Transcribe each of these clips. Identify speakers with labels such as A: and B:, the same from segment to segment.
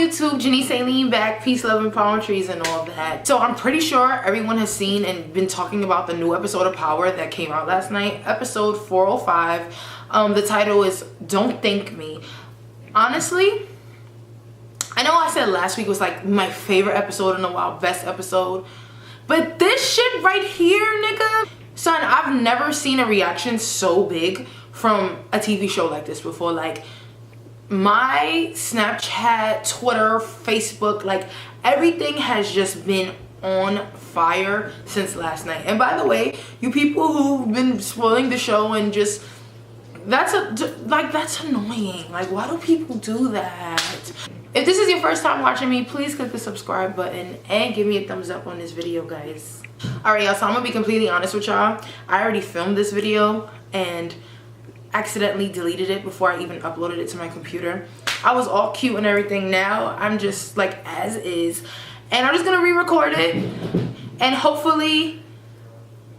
A: YouTube? Janice Aileen back. Peace, love, and palm trees and all that. So I'm pretty sure everyone has seen and been talking about the new episode of Power that came out last night. Episode 405. The title is Don't Thank Me. Honestly, I know I said last week was like my favorite episode in a while, best episode. But this shit right here, nigga. Son, I've never seen a reaction so big from a TV show like this before. Like, my Snapchat, Twitter, Facebook, like everything has just been on fire since last night. And by the way, you people who've been spoiling the show and just, that's annoying. Like, why do people do that? If this is your first time watching me, please click the subscribe button and give me a thumbs up on this video, guys. Alright, y'all, so I'm gonna be completely honest with y'all. I already filmed this video and accidentally deleted it before I even uploaded it to my computer. I was all cute and everything. Now I'm just like as is, and I'm just gonna re-record it, and hopefully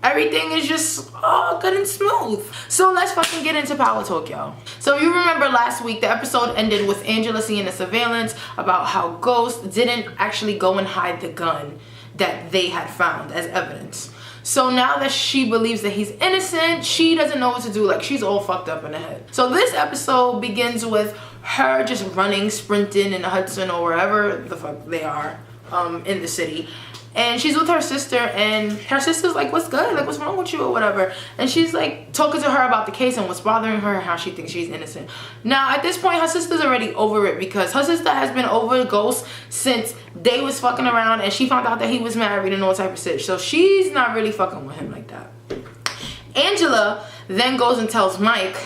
A: everything is just all good and smooth. So let's fucking get into Power Talk, y'all. So if you remember last week, the episode ended with Angela seeing the surveillance about how Ghost didn't actually go and hide the gun that they had found as evidence. So now that she believes that he's innocent, she doesn't know what to do. Like, she's all fucked up in the head. So this episode begins with her just running, sprinting in the Hudson or wherever the fuck they are in the city. And she's with her sister, and her sister's like, what's good? Like, what's wrong with you or whatever? And she's like talking to her about the case and what's bothering her and how she thinks she's innocent. Now, at this point, her sister's already over it because her sister has been over Ghost since they was fucking around and she found out that he was married and all type of shit. So she's not really fucking with him like that. Angela then goes and tells Mike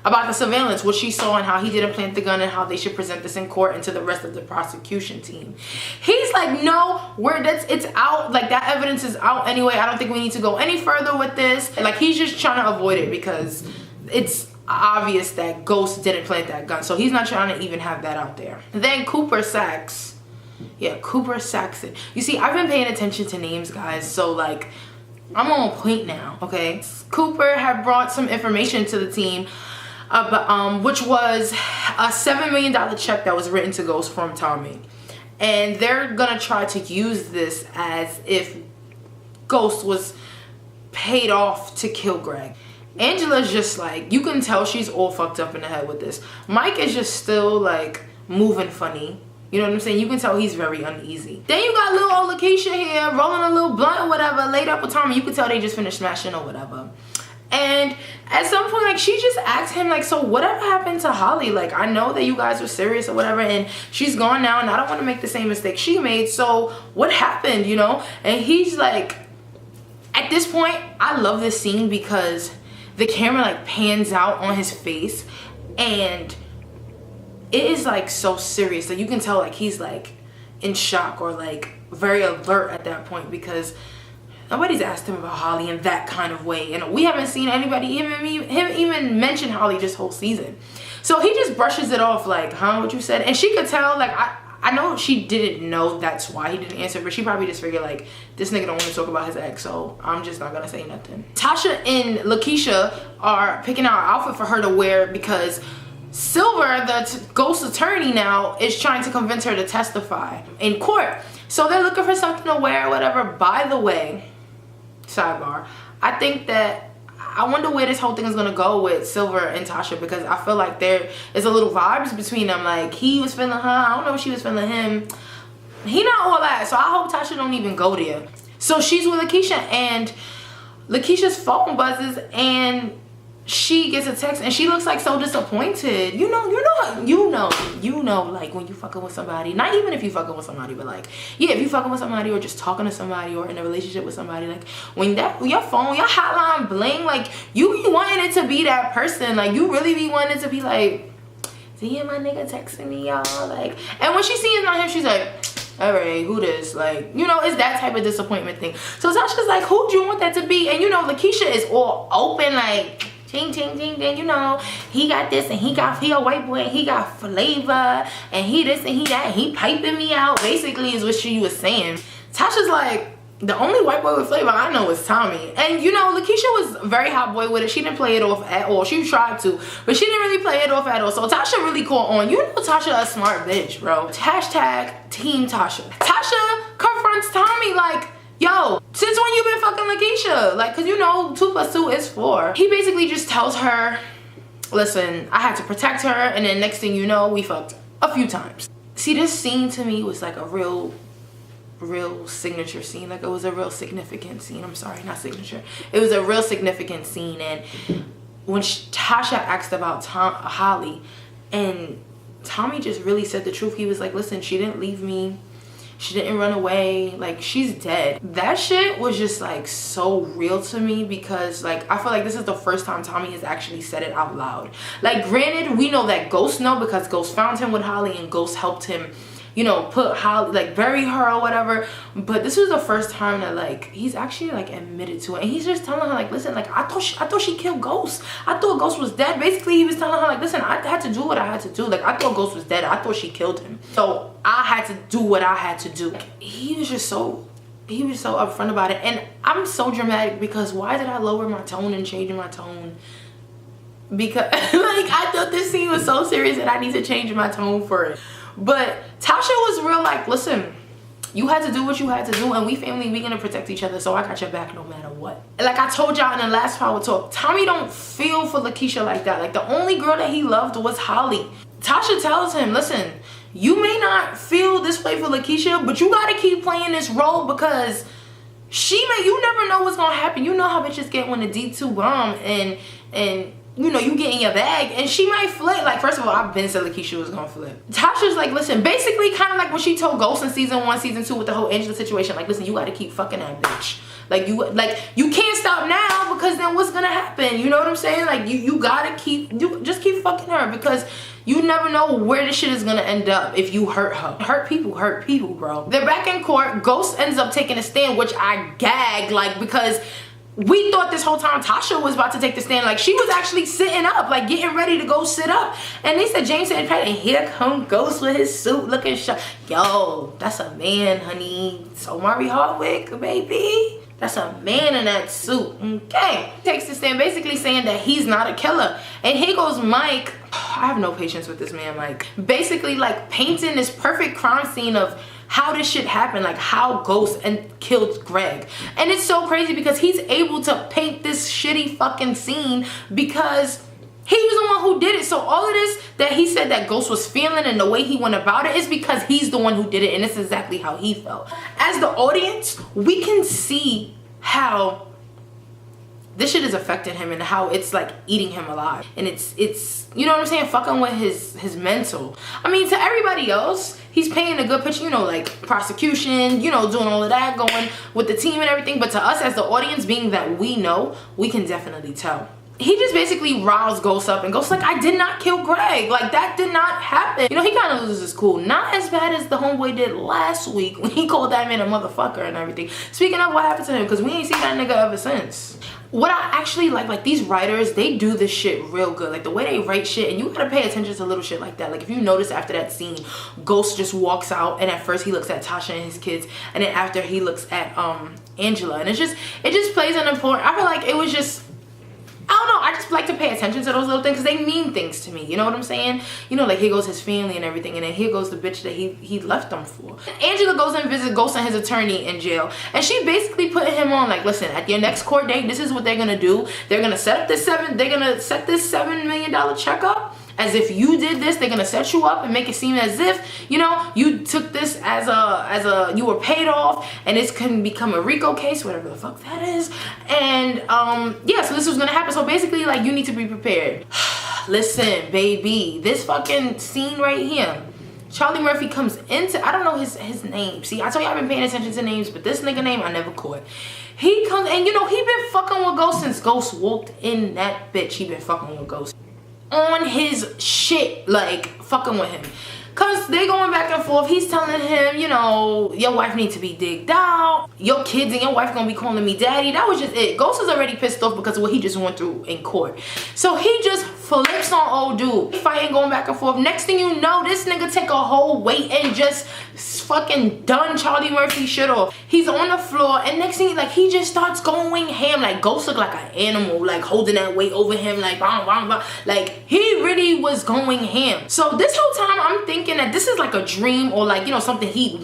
A: about the surveillance, what she saw and how he didn't plant the gun and how they should present this in court and to the rest of the prosecution team. He's like, no, it's out. Like, that evidence is out anyway. I don't think we need to go any further with this. Like, he's just trying to avoid it because it's obvious that Ghost didn't plant that gun. So he's not trying to even have that out there. Then Cooper Saxon. You see, I've been paying attention to names, guys. So, like, I'm on point now, okay? Cooper had brought some information to the team, which was a $7 million check that was written to Ghost from Tommy. And they're gonna try to use this as if Ghost was paid off to kill Greg. Angela's just like, you can tell she's all fucked up in the head with this. Mike is just still like moving funny. You know what I'm saying? You can tell he's very uneasy. Then you got little old Lakeisha here rolling a little blunt or whatever, laid up with Tommy. You can tell they just finished smashing or whatever. And at some point, like, she just asked him, like, so whatever happened to Holly? Like, I know that you guys were serious or whatever, and she's gone now, and I don't want to make the same mistake she made, so what happened, you know? And he's like, at this point, I love this scene because the camera, like, pans out on his face, and it is, like, so serious. Like, you can tell, like, he's, like, in shock or, like, very alert at that point because nobody's asked him about Holly in that kind of way. And we haven't seen anybody even mention Holly this whole season. So he just brushes it off like, huh, what you said? And she could tell, like, I know she didn't know that's why he didn't answer, but she probably just figured, like, this nigga don't want to talk about his ex, so I'm just not gonna say nothing. Tasha and Lakeisha are picking out an outfit for her to wear because Silver, the Ghost attorney now, is trying to convince her to testify in court. So they're looking for something to wear or whatever. By the way, sidebar, I think that I wonder where this whole thing is gonna go with Silver and Tasha, because I feel like there is a little vibes between them. Like, he was feeling her, I don't know if she was feeling him. He not all that, so I hope Tasha don't even go there. So she's with Lakeisha, and Lakeisha's phone buzzes, and she gets a text, and she looks like so disappointed. You know, like when you fucking with somebody, not even if you fucking with somebody, but like, yeah, if you fucking with somebody or just talking to somebody or in a relationship with somebody, like when your phone, your hotline bling, like you be wanting it to be that person. Like you really be wanting it to be like, see my nigga texting me, y'all. Like, and when she sees not him, she's like, all right, who this? Like, you know, it's that type of disappointment thing. So Tasha's like, who do you want that to be? And you know, Lakeisha is all open, like, ting, ting, ting, ting, you know, he got this and he a white boy and he got flavor and he this and he that and he piping me out, basically is what she was saying. Tasha's like, The only white boy with flavor I know is Tommy. And you know, Lakeisha was very hot boy with it. She didn't play it off at all. She tried to, but she didn't really play it off at all. So Tasha really caught on. You know Tasha a smart bitch, bro. Hashtag Team Tasha. Tasha confronts Tommy like, yo, since when you been fucking Lakeisha? Like, cause you know 2 + 2 is 4. He basically just tells her, listen, I had to protect her, and then next thing you know, we fucked a few times. See, this scene to me was like a real signature scene. Like, it was a real significant scene. I'm sorry, not signature. It was a real significant scene. And when Tasha asked about Holly, and Tommy just really said the truth. He was like, listen, she didn't leave me. She didn't run away. Like, she's dead. That shit was just like so real to me, because like I feel like this is the first time Tommy has actually said it out loud. Like, granted, we know that Ghost know, because Ghost found him with Holly and Ghost helped him, you know, put Holly, like bury her or whatever. But this was the first time that like he's actually like admitted to it, and he's just telling her like, listen, like I thought she killed Ghost. I thought Ghost was dead. Basically, he was telling her like, listen, I had to do what I had to do. Like, I thought Ghost was dead. I thought she killed him, so I had to do what I had to do. He was so upfront about it. And I'm so dramatic, because why did I lower my tone and change my tone? Because like I thought this scene was so serious that I need to change my tone for it. But Tasha was real like, listen, you had to do what you had to do, and we family, we gonna protect each other, so I got your back no matter what. Like I told y'all in the last Power Talk, Tommy don't feel for Lakeisha like that. Like, the only girl that he loved was Holly. Tasha tells him, listen, you may not feel this way for Lakeisha, but you gotta keep playing this role, because you never know what's gonna happen. You know how bitches get when the D2 bomb and you know, you get in your bag, and she might flip. Like, first of all, I've been said Lakeisha was gonna flip. Tasha's like, listen, basically kind of like what she told Ghost in season 1, season 2 with the whole Angela situation. Like, listen, you gotta keep fucking that bitch. Like, you can't stop now, because then what's gonna happen? You know what I'm saying? Like, you gotta just keep fucking her, because you never know where this shit is gonna end up if you hurt her. Hurt people, bro. They're back in court. Ghost ends up taking a stand, which I gagged, like, because we thought this whole time Tasha was about to take the stand. Like, she was actually sitting up, like getting ready to go sit up. And they said James said, and here come Ghost with his suit looking sharp. Yo, that's a man, honey. So Mari Hardwick, baby. That's a man in that suit. Okay. Takes the stand basically saying that he's not a killer. And here goes Mike. I have no patience with this man, Mike. Basically like painting this perfect crime scene of how this shit happened, like how Ghost killed Greg. And it's so crazy because he's able to paint this shitty fucking scene because he was the one who did it. So all of this that he said that Ghost was feeling and the way he went about it is because he's the one who did it, and it's exactly how he felt. As the audience, we can see how this shit is affecting him and how it's like eating him alive. And it's you know what I'm saying, fucking with his mental. I mean, to everybody else, he's painting a good picture, you know, like prosecution, you know, doing all of that, going with the team and everything. But to us as the audience, being that we know, we can definitely tell. He just basically riles Ghost up, and Ghost like, I did not kill Greg. Like, that did not happen. You know, he kind of loses his cool. Not as bad as the homeboy did last week when he called that man a motherfucker and everything. Speaking of, what happened to him? Because we ain't seen that nigga ever since. What I actually like these writers, they do this shit real good. Like, the way they write shit, and you gotta pay attention to little shit like that. Like, if you notice after that scene, Ghost just walks out, and at first he looks at Tasha and his kids, and then after he looks at Angela, and it just plays an important, I feel like it was just, I don't know, I just like to pay attention to those little things because they mean things to me, you know what I'm saying? You know, like, here goes his family and everything, and then here goes the bitch that he left them for. Angela goes and visits Ghost and his attorney in jail, and she basically put him on, like, listen, at your next court date, this is what they're gonna do. They're gonna set this $7 million check up. As if you did this, they're gonna set you up and make it seem as if, you know, you took this as you were paid off, and this can become a RICO case, whatever the fuck that is. And yeah, so this was gonna happen. So basically, like, you need to be prepared. Listen, baby, this fucking scene right here, Charlie Murphy comes into, I don't know his name. See, I told you I've been paying attention to names, but this nigga name I never caught. He comes, and you know, he been fucking with Ghost since Ghost walked in that bitch. He been fucking with Ghost. On his shit, like, fucking with him. Cause they going back and forth. He's telling him, you know, your wife needs to be digged out. Your kids and your wife gonna be calling me daddy. That was just it. Ghost is already pissed off because of what he just went through in court. So he just flips on old dude. Fighting, going back and forth. Next thing you know, this nigga take a whole weight and just fucking done Charlie Murphy shit off. He's on the floor, and next thing, like, he just starts going ham. Like, Ghost look like an animal, like holding that weight over him, like blah, blah, blah. Like, he really was going ham. So this whole time I'm thinking that this is like a dream, or like, you know, something he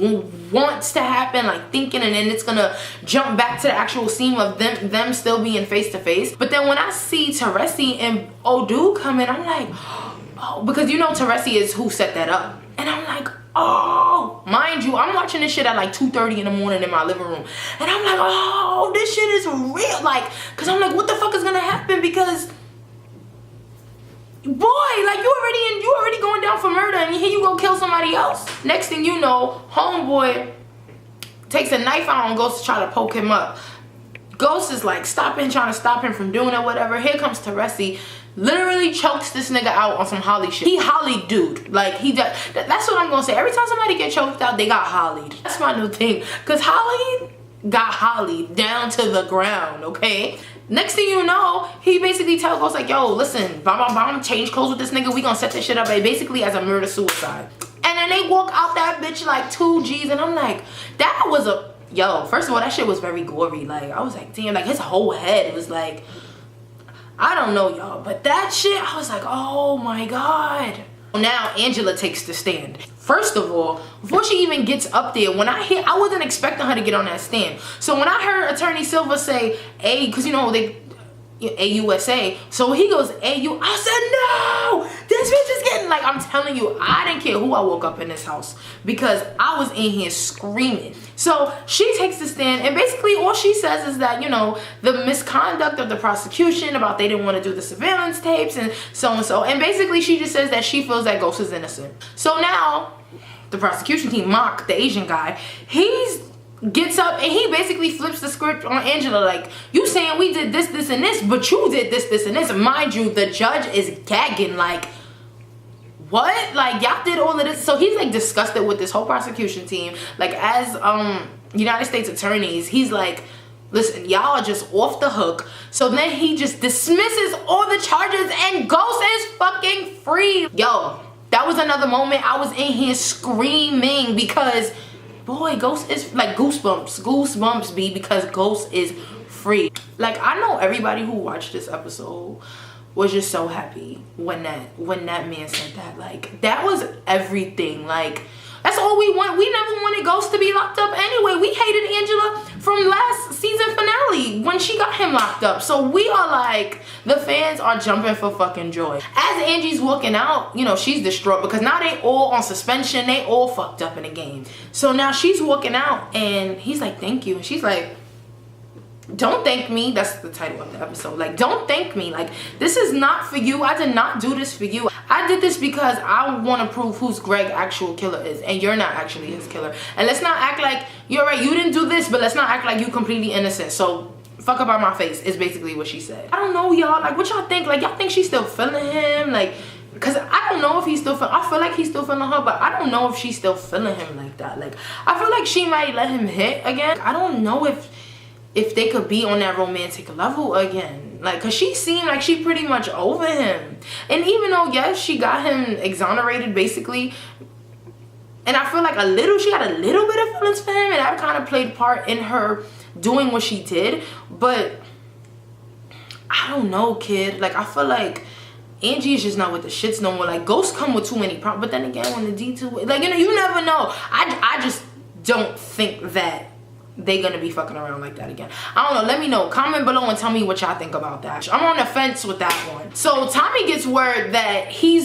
A: wants to happen, like thinking, and then it's gonna jump back to the actual scene of them still being face to face. But then when I see Teresi and old dude come in, I'm like, oh, because you know Teresi is who set that up. And I'm like, oh, mind you, I'm watching this shit at like 2:30 in the morning in my living room, and I'm like, oh, this shit is real. Like, cause I'm like, what the fuck is gonna happen? Because boy, like, you already going down for murder, and here you go kill somebody else. Next thing you know, homeboy takes a knife out and goes to try to poke him up. Ghost is like trying to stop him from doing it, whatever. Here comes Teresi, literally chokes this nigga out on some Holly shit. He Holly dude. Like, that's what I'm gonna say. Every time somebody get choked out, they got Hollied. That's my new thing. Cause Holly got Holly down to the ground, okay? Next thing you know, he basically tells Ghost like, yo, listen, bomb, change clothes with this nigga. We gonna set this shit up, basically as a murder-suicide. And then they walk out that bitch like 2 G's, and I'm like, that was a, yo, first of all, that shit was very gory. Like, I was like, damn, like his whole head was like, I don't know, y'all, but that shit, I was like, oh my God. Now Angela takes the stand. First of all, before she even gets up there, I wasn't expecting her to get on that stand. So when I heard Attorney Silva say A, because you know they AUSA, so he goes AU, I said, no, this bitch is getting, like, I'm telling you, I didn't care who I woke up in this house, because I was in here screaming. So she takes the stand, and basically all she says is that, you know, the misconduct of the prosecution about they didn't want to do the surveillance tapes and so and so, and basically she just says that she feels that Ghost is innocent. So now the prosecution team, Mark, the Asian guy, gets up and he basically flips the script on Angela, like, you saying we did this, this, and this, but you did this, this, and this. Mind you, the judge is gagging, like, what? Like, y'all did all of this? So he's like disgusted with this whole prosecution team. Like, as United States attorneys, he's like, listen, y'all are just off the hook. So then he just dismisses all the charges and Ghost is fucking free. Yo, that was another moment I was in here screaming, because boy, Ghost is like goosebumps be, because Ghost is free. Like, I know everybody who watched this episode was just so happy when that man said that. Like, that was everything. Like, that's all we want. We never wanted Ghost to be locked up anyway. We hated Angela from last season finale when she got him locked up. So we are like, the fans are jumping for fucking joy. As Angie's walking out, you know, she's distraught because now they all on suspension. They all fucked up in the game. So now she's walking out and he's like, thank you. And she's like, don't thank me. That's the title of the episode. Like, don't thank me. Like, this is not for you. I did not do this for you. I did this because I want to prove who's Greg's actual killer is, and you're not actually his killer. And let's not act like you're right, you didn't do this, but let's not act like you completely innocent. So fuck up out my face is basically what she said. I don't know, y'all. Like, what y'all think? Like, y'all think she's still feeling him? Like, because I don't know if he's still feeling, I feel like he's still feeling her, but I don't know if she's still feeling him like that. Like, I feel like she might let him hit again. I don't know if they could be on that romantic level again. Like, cause she seemed like she pretty much over him. And even though, yes, she got him exonerated basically, and I feel like she had a little bit of feelings for him, and that kind of played part in her doing what she did. But I don't know, kid. Like, I feel like Angie is just not with the shits no more. Like, Ghosts come with too many problems. But then again, when the D2, like, you know, you never know. I just don't think that they gonna be fucking around like that again. I don't know. Let me know. Comment below and tell me what y'all think about that. I'm on the fence with that one. So Tommy gets word that he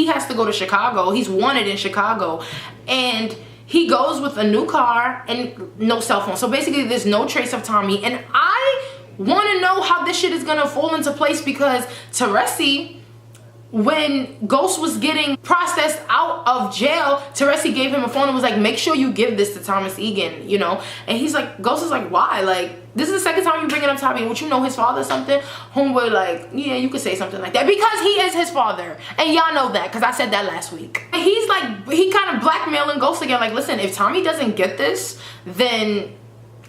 A: has to go to Chicago. He's wanted in Chicago, and he goes with a new car and no cell phone. So basically there's no trace of Tommy, and I want to know how this shit is gonna fall into place, because Teresi, when Ghost was getting processed out of jail, Teresi gave him a phone and was like, make sure you give this to Thomas Egan, you know? And he's like, Ghost is like, why? Like, this is the second time you bringing up Tommy. Would you know his father or something? Homeboy like, yeah, you could say something like that. Because he is his father. And y'all know that, because I said that last week. And he's like, he kind of blackmailing Ghost again. Like, listen, if Tommy doesn't get this, then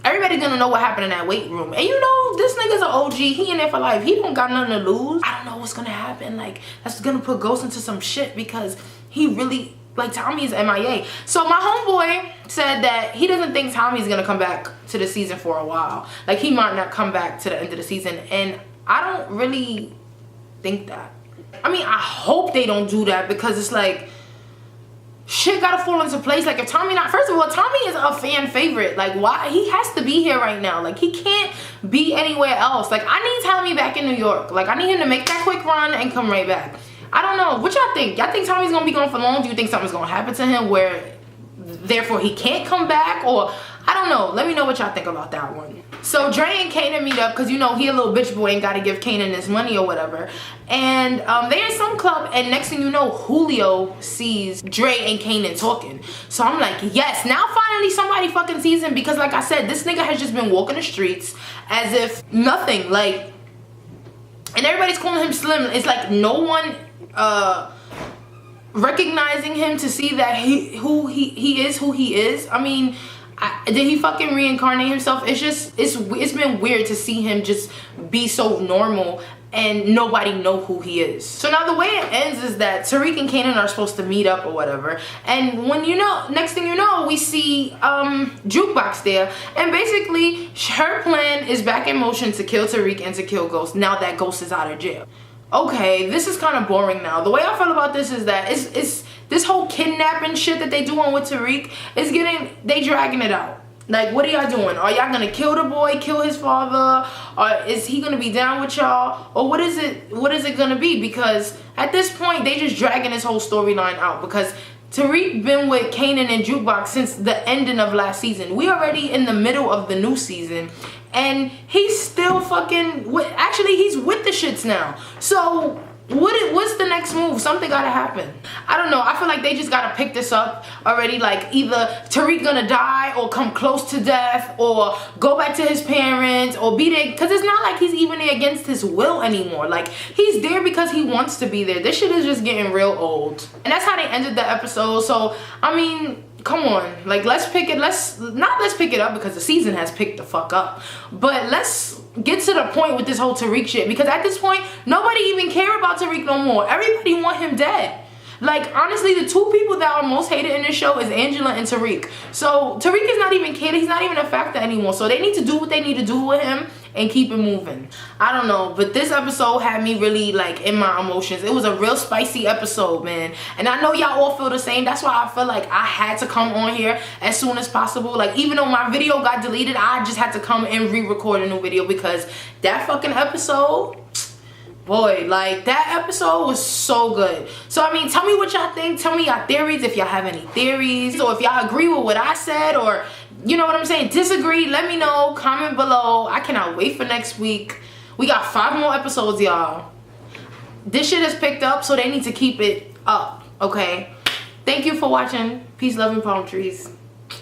A: everybody's gonna know what happened in that weight room. And you know, this nigga's an OG. He in there for life. He don't got nothing to lose. I don't know what's gonna happen. Like, that's gonna put Ghost into some shit because he really, like, Tommy's MIA. So my homeboy said that he doesn't think Tommy's gonna come back to the season for a while. Like, he might not come back to the end of the season. And I don't really think that. I mean, I hope they don't do that because it's like, shit gotta fall into place. Like, if Tommy not, first of all, Tommy is a fan favorite. Like, why? He has to be here right now. Like, he can't be anywhere else. Like, I need Tommy back in New York. Like, I need him to make that quick run and come right back. I don't know. What y'all think? Y'all think Tommy's gonna be gone for long? Do you think something's gonna happen to him where therefore he can't come back? Or I don't know. Let me know what y'all think about that one. So Dre and Kanan meet up because, you know, he a little bitch boy and got to give Kanan his money or whatever. And they're in some club, and next thing you know, Julio sees Dre and Kanan talking. So I'm like, yes, now finally somebody fucking sees him, because like I said, this nigga has just been walking the streets as if nothing. Like, and everybody's calling him Slim. It's like no one recognizing him to see that who he is. I mean, did he fucking reincarnate himself? It's just, it's been weird to see him just be so normal and nobody know who he is. So now the way it ends is that Tariq and Kanan are supposed to meet up or whatever, and when you know, next thing you know, we see Jukebox there, and basically her plan is back in motion to kill Tariq and to kill Ghost now that Ghost is out of jail. Okay, this is kind of boring now. The way I feel about this is that it's this whole kidnapping shit that they doing with Tariq is they dragging it out. Like, what are y'all doing? Are y'all gonna kill the boy, kill his father, or is he gonna be down with y'all, or what is it gonna be? Because at this point they just dragging this whole storyline out, because Tariq been with Kanan and Jukebox since the ending of last season. We already in the middle of the new season, and he's still fucking with, actually he's with the shits now. So what's the next move? Something gotta happen. I don't know. I feel like they just gotta pick this up already. Like, either Tariq gonna die or come close to death or go back to his parents or be there, because it's not like he's even there against his will anymore. Like, he's there because he wants to be there. This shit is just getting real old. And that's how they ended the episode. So I mean, come on, like, let's pick it up, because the season has picked the fuck up, but let's get to the point with this whole Tariq shit, because at this point nobody even care about Tariq no more. Everybody want him dead. Like, honestly, the two people that are most hated in this show is Angela and Tariq. So Tariq is not even cared. He's not even a factor anymore. So they need to do what they need to do with him and keep it moving. I don't know, but this episode had me really, like, in my emotions. It was a real spicy episode, man. And I know y'all all feel the same. That's why I feel like I had to come on here as soon as possible. Like, even though my video got deleted, I just had to come and re-record a new video, because that fucking episode, boy, like, that episode was so good. So I mean, tell me what y'all think. Tell me y'all theories, if y'all have any theories, or if y'all agree with what I said, or you know what I'm saying, disagree. Let me know, comment below. I cannot wait for next week. We got 5 more episodes, y'all. This shit has picked up, so they need to keep it up, okay? Thank you for watching. Peace, love, and palm trees.